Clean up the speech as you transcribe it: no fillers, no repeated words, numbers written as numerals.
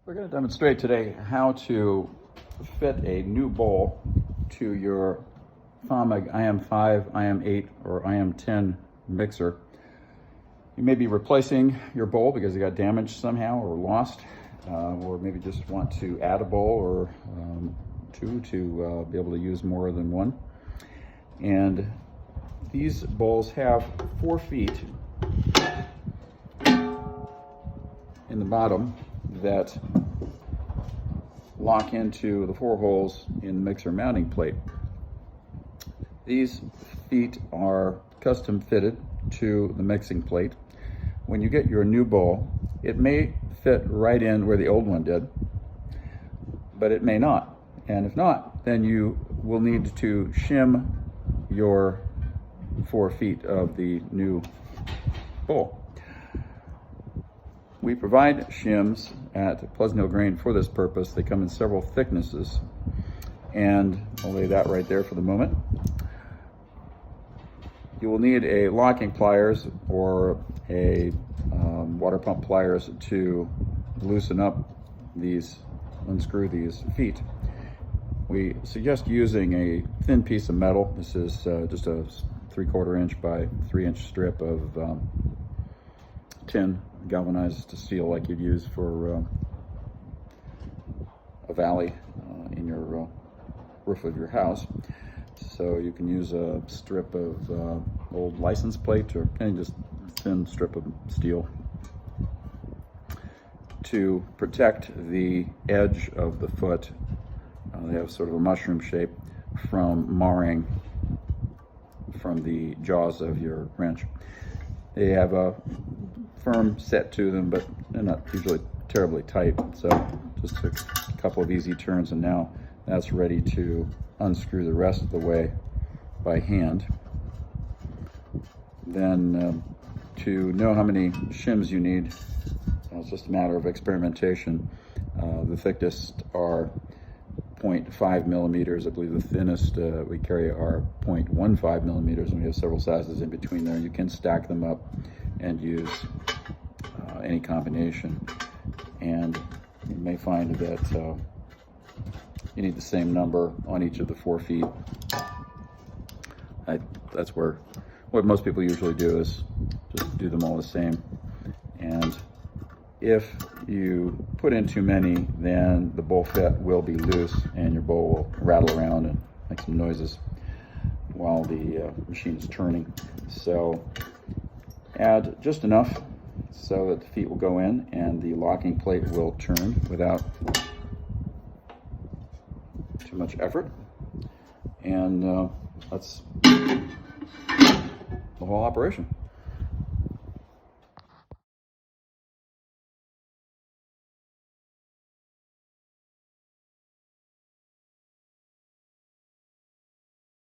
We're going to demonstrate today how to fit a new bowl to your Famag IM-5, IM-8, or IM-10 mixer. You may be replacing your bowl because it got damaged somehow or lost, or maybe just want to add a bowl or two to be able to use more than one. And these bowls have 4 feet in the bottom that lock into the 4 holes in the mixer mounting plate. These feet are custom fitted to the mixing plate. When you get your new bowl, it may fit right in where the old one did, but it may not. And if not, then you will need to shim your 4 feet of the new bowl. We provide shims at Pleasant Hill Grain for this purpose. They come in several thicknesses, and I'll lay that right there for the moment. You will need a locking pliers or a water pump pliers to loosen up these, unscrew these feet. We suggest using a thin piece of metal. This is just a 3/4 inch by 3 inch strip of tin, galvanized steel, like you'd use for a valley in your roof of your house. So you can use a strip of old license plate or any just thin strip of steel to protect the edge of the foot. They have sort of a mushroom shape from marring from the jaws of your wrench. They have a firm set to them, but they're not usually terribly tight. So just a couple of easy turns, and now that's ready to unscrew the rest of the way by hand. Then to know how many shims you need, it's just a matter of experimentation. The thickest are 0.5 millimeters. I believe the thinnest we carry are 0.15 millimeters, and we have several sizes in between there. You can stack them up and use any combination, and you may find that you need the same number on each of the 4 feet. That's what most people usually do, is just do them all the same. And if you put in too many, then the bowl fit will be loose and your bowl will rattle around and make some noises while the machine is turning. So add just enough so that the feet will go in and the locking plate will turn without too much effort. And that's the whole operation.